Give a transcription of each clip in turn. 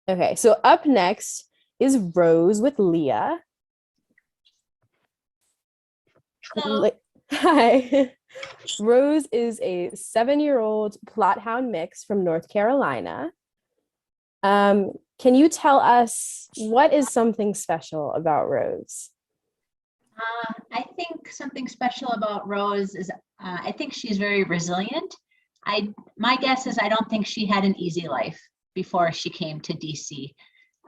Okay, so up next is Rose with Leah. Hello. Hi. Rose is a 7-year-old Plot Hound mix from North Carolina. Can you tell us what is something special about Rose? I think something special about Rose is I think she's very resilient. My guess is I don't think she had an easy life before she came to DC.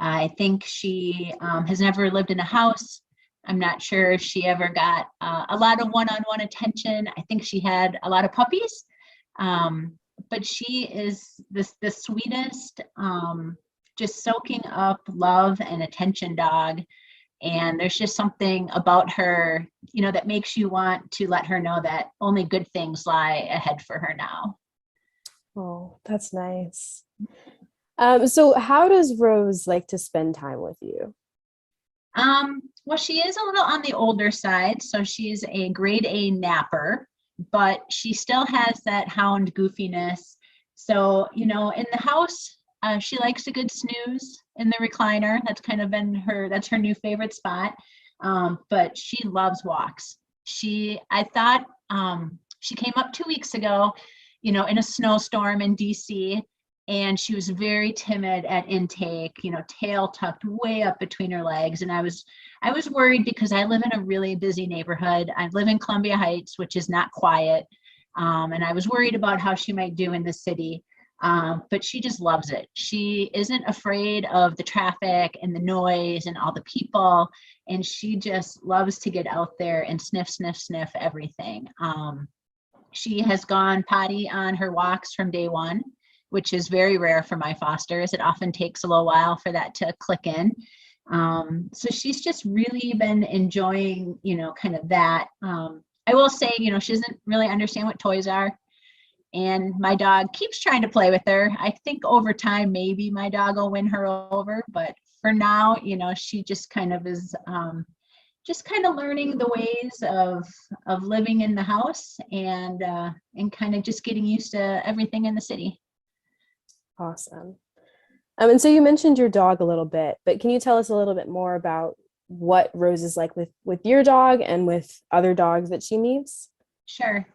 I think she has never lived in a house. I'm not sure if she ever got a lot of one-on-one attention. I think she had a lot of puppies, but she is the sweetest, just soaking up love and attention dog. And there's just something about her, that makes you want to let her know that only good things lie ahead for her now. Oh, that's nice. So how does Rose like to spend time with you? Well, she is a little on the older side, so she's a grade A napper, but she still has that hound goofiness. So, in the house, she likes a good snooze in the recliner. That's kind of been that's her new favorite spot. But she loves walks. I thought she came up 2 weeks ago, in a snowstorm in DC, and she was very timid at intake, tail tucked way up between her legs. And I was worried because I live in a really busy neighborhood. I live in Columbia Heights, which is not quiet. And I was worried about how she might do in the city. But she just loves it. She isn't afraid of the traffic and the noise and all the people. And she just loves to get out there and sniff, sniff, sniff everything. She has gone potty on her walks from day one, which is very rare for my fosters. It often takes a little while for that to click in. So she's just really been enjoying, kind of that. I will say, she doesn't really understand what toys are. And my dog keeps trying to play with her. I think over time, maybe my dog will win her over. But for now, she just kind of is just kind of learning the ways of living in the house and kind of just getting used to everything in the city. Awesome. And so you mentioned your dog a little bit, but can you tell us a little bit more about what Rose is like with your dog and with other dogs that she meets? Sure.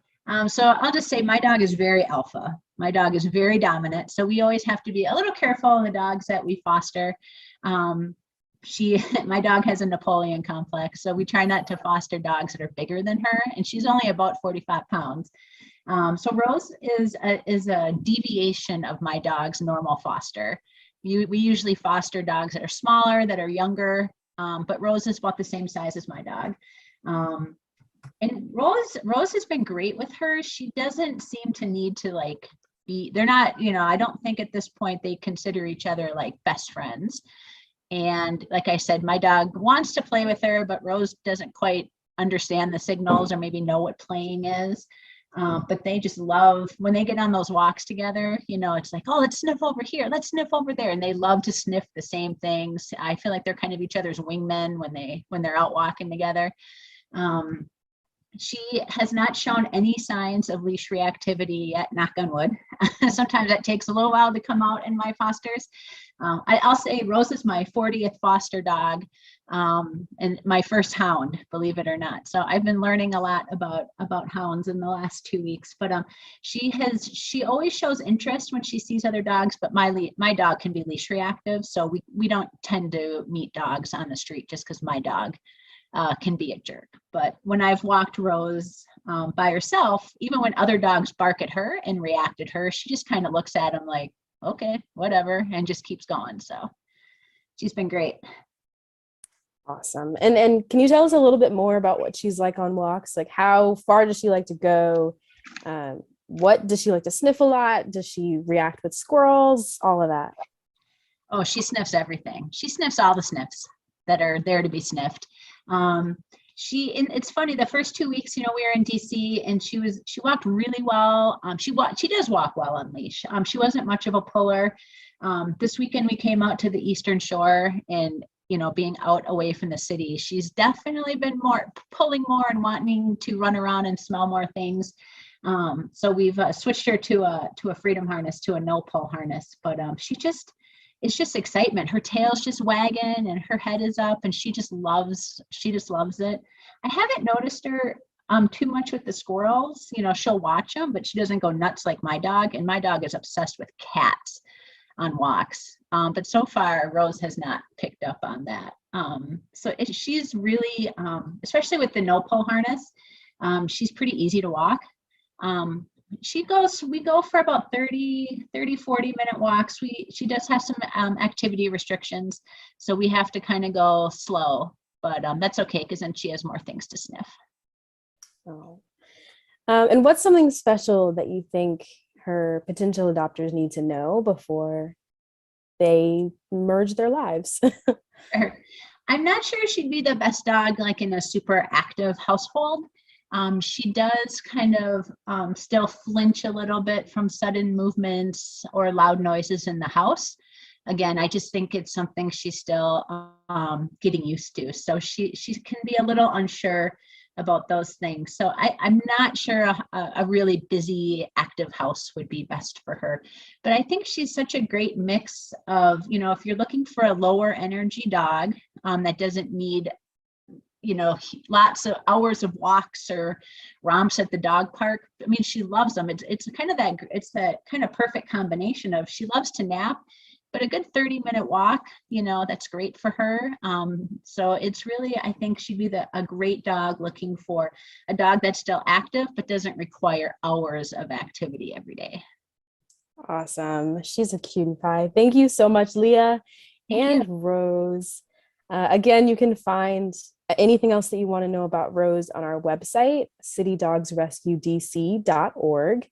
So I'll just say my dog is very alpha. My dog is very dominant. So we always have to be a little careful in the dogs that we foster. My dog has a Napoleon complex. So we try not to foster dogs that are bigger than her. And she's only about 45 pounds. So Rose is a deviation of my dog's normal foster. We usually foster dogs that are smaller, that are younger, but Rose is about the same size as my dog. And Rose has been great with her. She doesn't seem to need to they're not, I don't think at this point they consider each other like best friends. And like I said, my dog wants to play with her, but Rose doesn't quite understand the signals or maybe know what playing is. But they just love when they get on those walks together, it's like, oh, let's sniff over here, let's sniff over there. And they love to sniff the same things. I feel like they're kind of each other's wingmen when they're out walking together. She has not shown any signs of leash reactivity yet, knock on wood. Sometimes that takes a little while to come out in my fosters. I'll say Rose is my 40th foster dog and my first hound, believe it or not. So I've been learning a lot about hounds in the last 2 weeks. But she always shows interest when she sees other dogs. But my dog can be leash reactive, so we don't tend to meet dogs on the street just because my dog can be a jerk. But when I've walked Rose by herself, even when other dogs bark at her and react at her, she just kind of looks at them like, okay, whatever, and just keeps going. So she's been great. Awesome. And can you tell us a little bit more about what she's like on walks? Like how far does she like to go? What does she like to sniff a lot? Does she react with squirrels? All of that. Oh, she sniffs everything. She sniffs all the sniffs that are there to be sniffed. And it's funny, the first 2 weeks, we were in DC and she walked really well. She does walk well on leash. She wasn't much of a puller. This weekend we came out to the Eastern Shore and, being out away from the city, she's definitely been pulling more and wanting to run around and smell more things. So we've switched her to a freedom harness, to a no pull harness, but she just, it's just excitement. Her tail's just wagging and her head is up, and she just loves it. I haven't noticed her too much with the squirrels. You know, she'll watch them, but she doesn't go nuts like my dog. And my dog is obsessed with cats on walks. But so far, Rose has not picked up on that. She's really, especially with the no pull harness, she's pretty easy to walk. We go for about 40-minute walks. She does have some activity restrictions, so we have to kind of go slow, but that's okay because then she has more things to sniff. Oh. And what's something special that you think her potential adopters need to know before they merge their lives? I'm not sure she'd be the best dog like in a super active household. She does kind of still flinch a little bit from sudden movements or loud noises in the house. Again, I just think it's something she's still getting used to. So she can be a little unsure about those things. So I'm not sure a really busy, active house would be best for her. But I think she's such a great mix of, you know, if you're looking for a lower energy dog that doesn't need, you know, lots of hours of walks or romps at the dog park. I mean, she loves them. It's that kind of perfect combination of she loves to nap, but a good 30-minute walk, you know, that's great for her. So it's really, I think she'd be a great dog looking for a dog that's still active, but doesn't require hours of activity every day. Awesome. She's a cutie pie. Thank you so much, Leah Thank you. and Rose. Again, you can find anything else that you want to know about Rose on our website, citydogsrescuedc.org,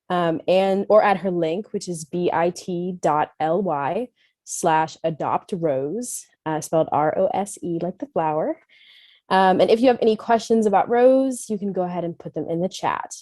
and or at her link, which is bit.ly/adoptrose, spelled ROSE like the flower. And if you have any questions about Rose, you can go ahead and put them in the chat.